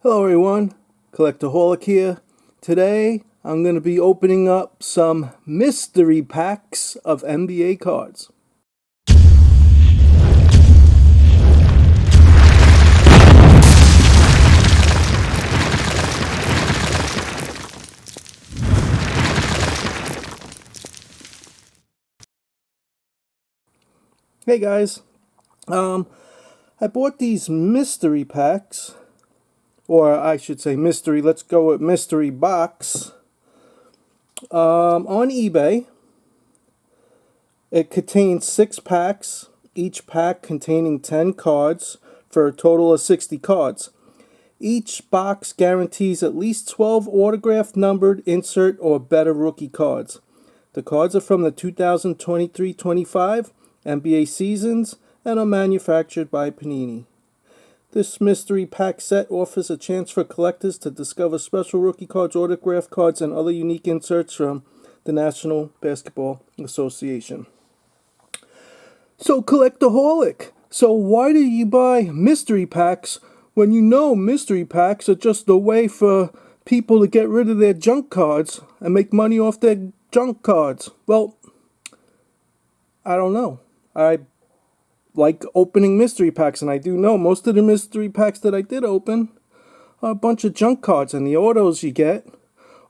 Hello everyone, Collectaholic here. Today I'm going to be opening up some mystery packs of NBA cards. Hey guys, I bought these mystery packs, or I should say mystery, let's go with mystery box, on eBay. It contains 6 packs, each pack containing 10 cards for a total of 60 cards. Each box guarantees at least 12 autographed, numbered, insert, or better rookie cards. The cards are from the 2023-25 NBA seasons and are manufactured by Panini. This mystery pack set offers a chance for collectors to discover special rookie cards, autographed cards, and other unique inserts from the National Basketball Association. So, Collectaholic, so why do you buy mystery packs when you know mystery packs are just a way for people to get rid of their junk cards and make money off their junk cards? Well, I don't know. I like opening mystery packs, and I do know most of the mystery packs that I did open are a bunch of junk cards, and the autos you get are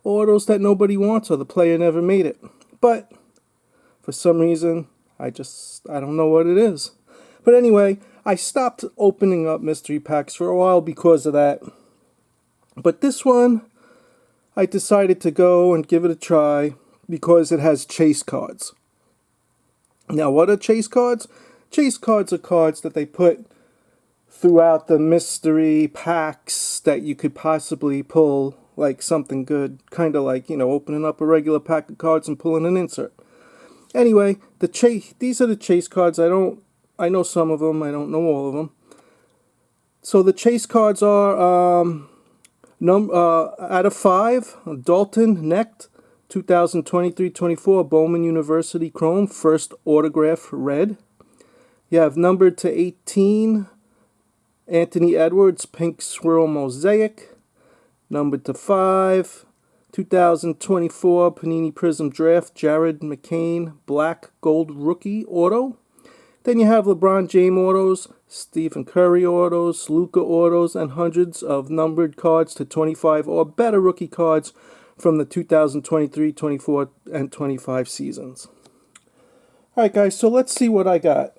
autos that nobody wants or the player never made it. But for some reason, I don't know what it is. But anyway, I stopped opening up mystery packs for a while because of that. But this one, I decided to go and give it a try because it has chase cards. Now, what are chase cards? Chase cards are cards that they put throughout the mystery packs that you could possibly pull, like something good, kind of like, opening up a regular pack of cards and pulling an insert. Anyway, these are the chase cards. I know some of them, I don't know all of them. So the chase cards are out of 5, Dalton Knecht, 2023-24 Bowman University Chrome, first autograph red. You have numbered to 18, Anthony Edwards, pink swirl mosaic. Numbered to 5, 2024 Panini Prism Draft, Jared McCain, black gold rookie auto. Then you have LeBron James autos, Stephen Curry autos, Luka autos, and hundreds of numbered cards to 25 or better rookie cards from the 2023, 24, and 25 seasons. Alright guys, so let's see what I got.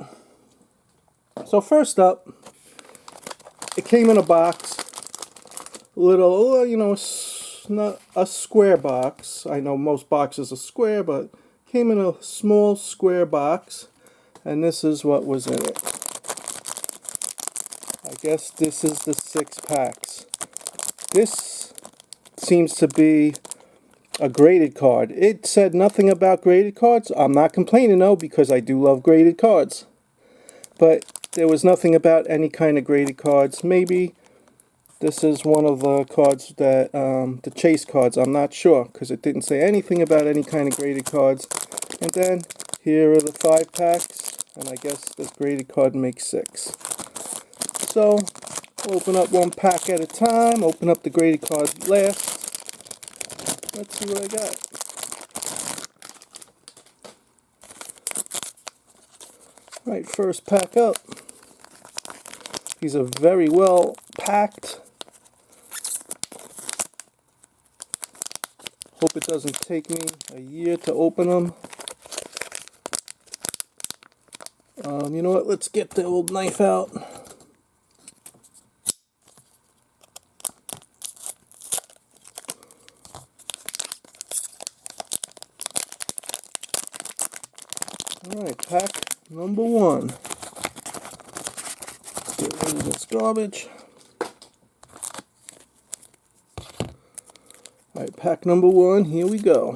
So first up, it came in a box, little, not a square box. I know most boxes are square, but came in a small square box, and this is what was in it. I guess this is the 6 packs. This seems to be a graded card. It said nothing about graded cards. I'm not complaining though, because I do love graded cards. But there was nothing about any kind of graded cards. Maybe this is one of the cards that, the chase cards, I'm not sure, because it didn't say anything about any kind of graded cards. And then, here are the 5 packs, and I guess this graded card makes 6. So, open up one pack at a time, open up the graded card last. Let's see what I got. Alright, first pack up. These are very well packed. Hope it doesn't take me a year to open them. You know what? Let's get the old knife out. Alright, pack number 1. Get rid of this garbage. Alright, pack number 1, here we go.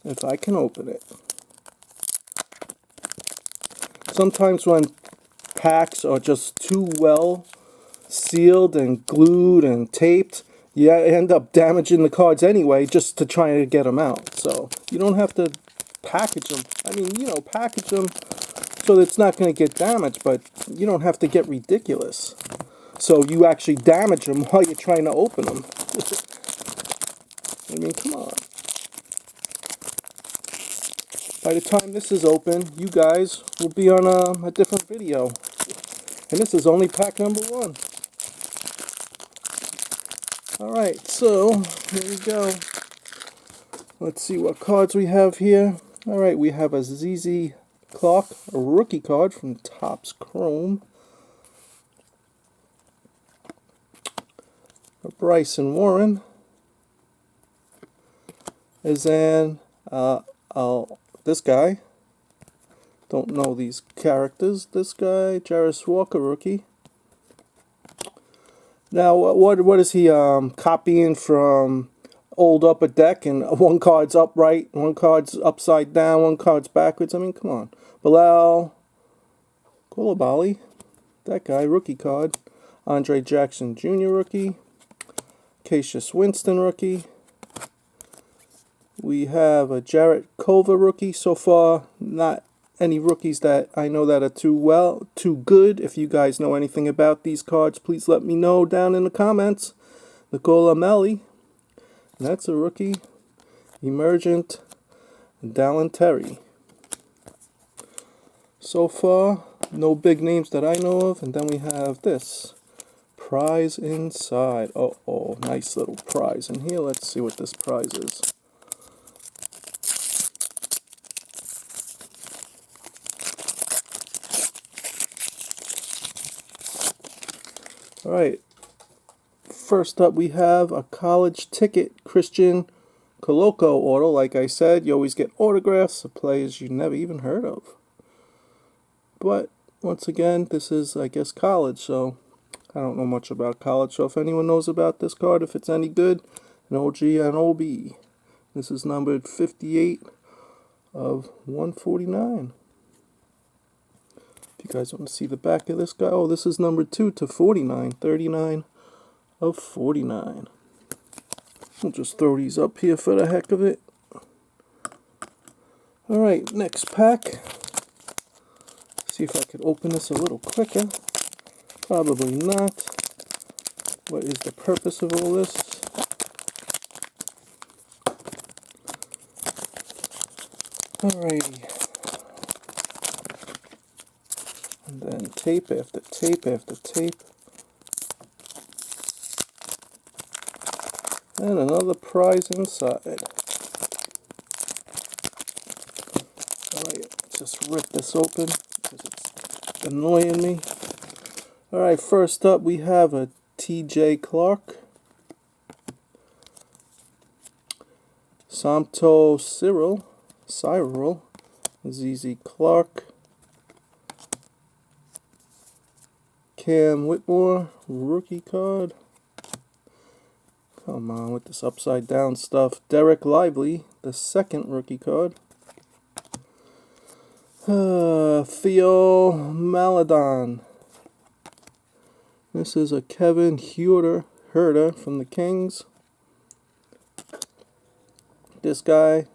If I can open it. Sometimes when packs are just too well sealed and glued and taped, you end up damaging the cards anyway just to try to get them out. So you don't have to package them. I mean, package them so that it's not going to get damaged, but you don't have to get ridiculous. So you actually damage them while you're trying to open them. I mean, come on. By the time this is open, you guys will be on a different video. And this is only pack number 1. Alright, so here we go. Let's see what cards we have here. Alright, we have a ZZ Clark, a rookie card from Topps Chrome. A Bryson Warren. Is then this guy. Don't know these characters. This guy, Jarvis Walker, rookie. Now, what is he copying from old Upper Deck? And one card's upright, one card's upside down, one card's backwards. I mean, come on. Bilal Coulibaly, that guy, rookie card. Andre Jackson Jr. rookie. Cassius Winston rookie. We have a Jarrett Culver rookie. So far, not any rookies that I know that are too good. If you guys know anything about these cards, please let me know down in the comments. Nicola Melli, that's a rookie. Emergent, Dallin Terry. So far, no big names that I know of. And then we have this prize inside. Oh, nice little prize in here. Let's see what this prize is. Alright, first up we have a college ticket Christian Coloco auto. Like I said, you always get autographs of players you never even heard of. But, once again, this is, I guess, college, so I don't know much about college. So if anyone knows about this card, if it's any good, an OG and OB. This is numbered 58 of 149. If you guys want to see the back of this guy, oh, this is number 2 to 49, 39 of 49. We'll just throw these up here for the heck of it. Alright, next pack. See if I could open this a little quicker. Probably not. What is the purpose of all this? Alrighty. And then tape after tape after tape. And another prize inside. Alright, just rip this open because it's annoying me. Alright, first up we have a TJ Clark. Samto Cyril, ZZ Clark. Cam Whitmore, rookie card. Come on with this upside down stuff. Derek Lively, the second rookie card. Theo Maladon. This is a Kevin Herter from the Kings. This guy.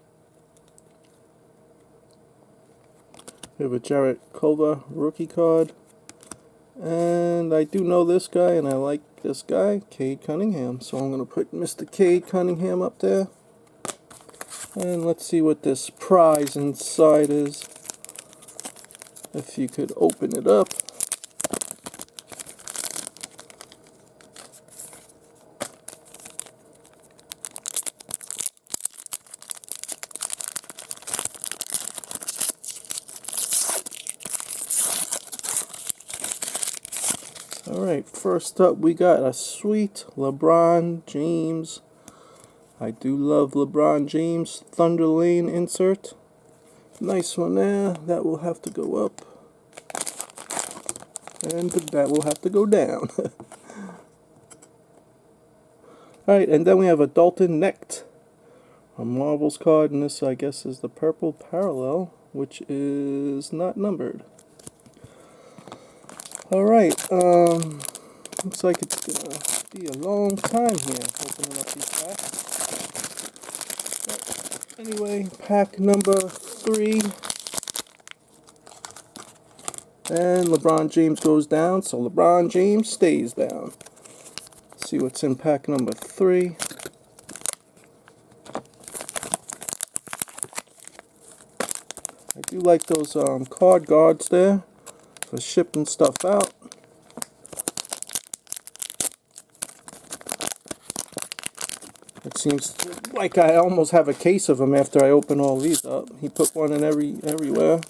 We have a Jarrett Culver rookie card. And I do know this guy, and I like this guy, Cade Cunningham. So I'm going to put Mr. Cade Cunningham up there. And let's see what this prize inside is. If you could open it up. Alright, first up we got a sweet LeBron James. I do love LeBron James Thunder Lane insert. Nice one there. That will have to go up. And that will have to go down. Alright, and then we have a Dalton Knecht. A Marvels card, and this I guess is the purple parallel, which is not numbered. Alright, looks like it's gonna be a long time here opening up these packs. But anyway, pack number 3. And LeBron James goes down, so LeBron James stays down. Let's see what's in pack number 3. I do like those card guards there for shipping stuff out. It seems like I almost have a case of them after I open all these up. He put one in everywhere.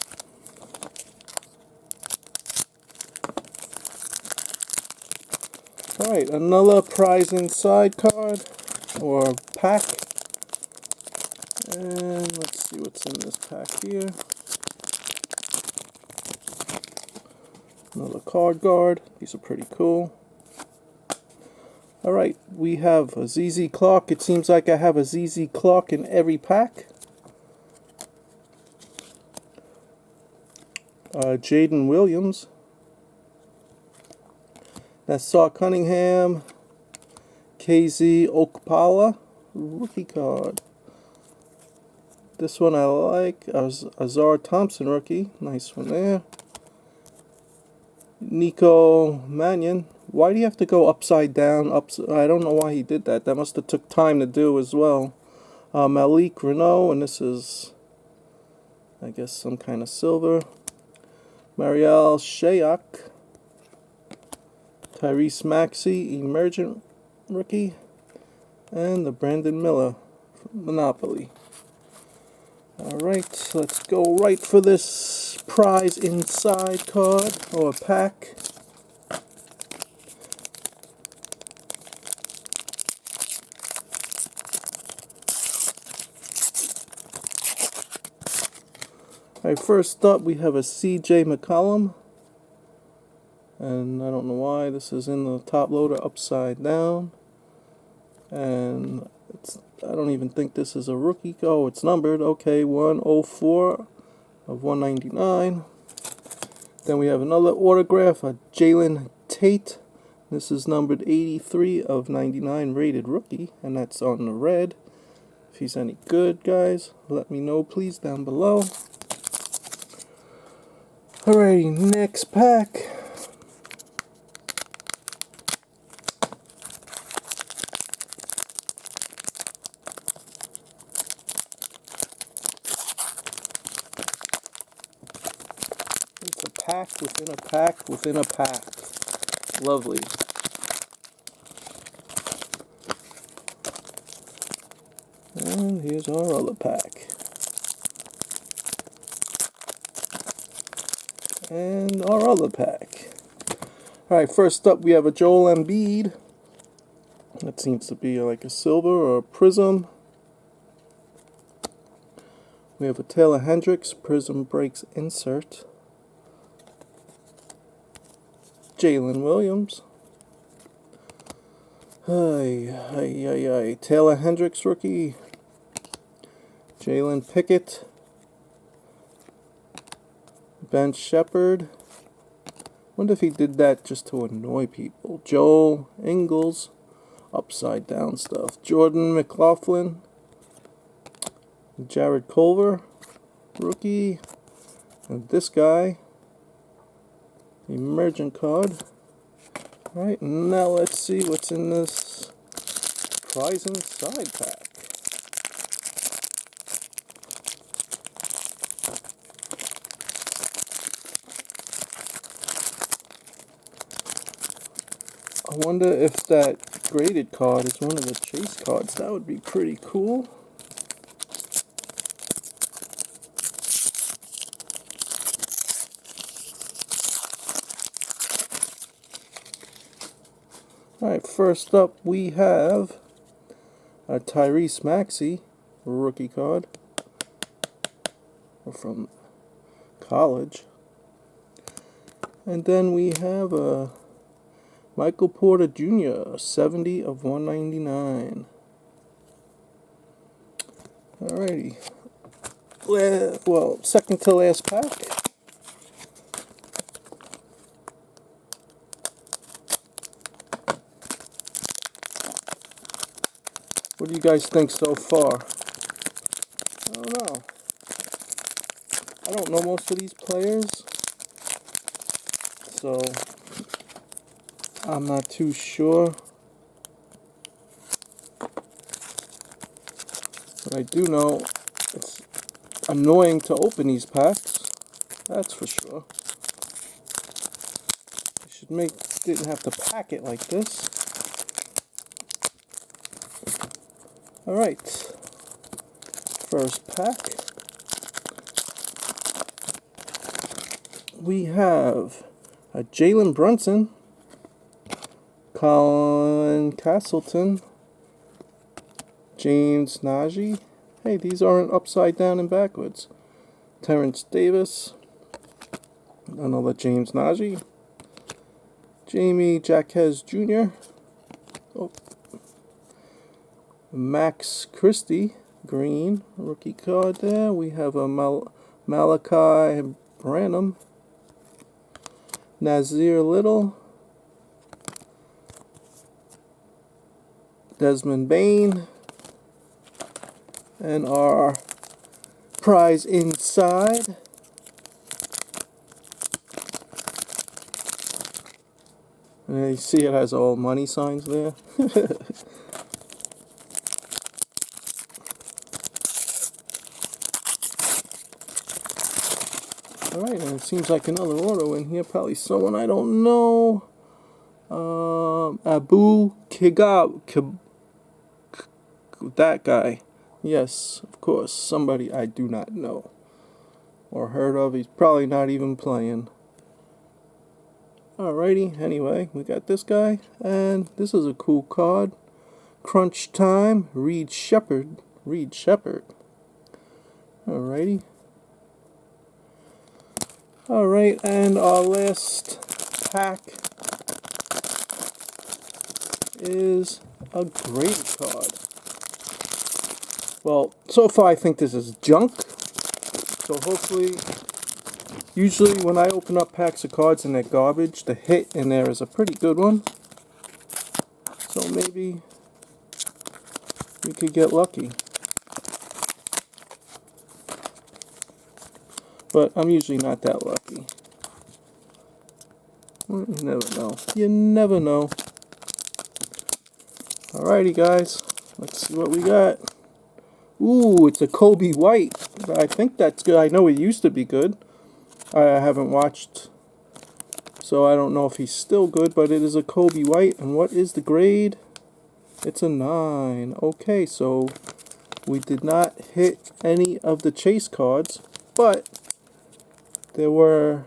Alright, another prize inside card, or pack. And let's see what's in this pack here. Another card guard. These are pretty cool. Alright, we have a ZZ Clark. It seems like I have a ZZ Clark in every pack. Jaden Williams. Nassau Cunningham. KZ Okpala. Rookie card. This one I like. Azar Thompson rookie. Nice one there. Nico Mannion. Why do you have to go upside down? I don't know why he did that. That must have took time to do as well. Malik Renault, and this is, I guess, some kind of silver. Mariel Shayok. Tyrese Maxey, emergent rookie. And the Brandon Miller from Monopoly. Alright, let's go right for this prize inside card, or pack. Alright, first up we have a CJ McCollum. And I don't know why this is in the top loader upside down. And I don't even think this is a rookie. Oh, it's numbered. Okay, 104 of 199. Then we have another autograph, a Jalen Tate. This is numbered 83 of 99 rated rookie, and that's on the red. If he's any good, guys, let me know please down below. Alrighty, next pack. It's a pack within a pack within a pack. Lovely. And here's our other pack. And our other pack. Alright, first up we have a Joel Embiid. That seems to be like a silver or a prism. We have a Taylor Hendricks, Prism Breaks insert. Jalen Williams. Taylor Hendricks rookie. Jalen Pickett. Ben Shepherd. Wonder if he did that just to annoy people. Joel Ingles. Upside down stuff. Jordan McLaughlin. Jared Culver. Rookie. And this guy. Emergent card. Alright, now let's see what's in this prize inside pack. I wonder if that graded card is one of the chase cards. That would be pretty cool. Alright, first up we have a Tyrese Maxey rookie card from college. And then we have a Michael Porter Jr., 70 of 199. Alrighty. Well, second to last pack. What do you guys think so far? I don't know. I don't know most of these players. so I'm not too sure. But I do know it's annoying to open these packs. That's for sure. I didn't have to pack it like this. Alright. First pack. We have a Jalen Brunson, Colin Castleton, James Najee. Hey, these aren't upside down and backwards. Terrence Davis, another James Najee, Jamie Jaquez Jr., Max Christie, green, rookie card there. We have a Malachi Branham, Nazir Little, Desmond Bain, and our prize inside. And you see it has all money signs there. Alright, and it seems like another auto in here. Probably someone I don't know. Abu Kigab. That guy. Yes, of course. Somebody I do not know or heard of. He's probably not even playing. Alrighty, anyway, we got this guy. And this is a cool card. Crunch Time. Reed Shepard. Alrighty. Alright, and our last pack is a graded card. Well, so far I think this is junk. So hopefully, usually when I open up packs of cards and they're garbage, the hit in there is a pretty good one. So maybe we could get lucky. But I'm usually not that lucky. Well, you never know. You never know. Alrighty, guys. Let's see what we got. Ooh, it's a Kobe White. I think that's good. I know he used to be good. I haven't watched, so I don't know if he's still good, but it is a Kobe White. And what is the grade? It's a 9. Okay, so we did not hit any of the chase cards, but there were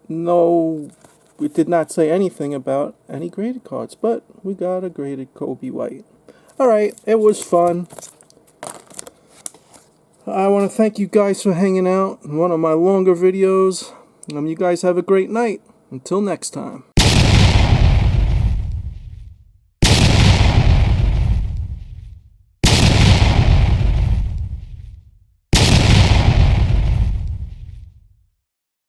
no, we did not say anything about any graded cards, but we got a graded Kobe White. Alright, it was fun. I want to thank you guys for hanging out in one of my longer videos. You guys have a great night. Until next time.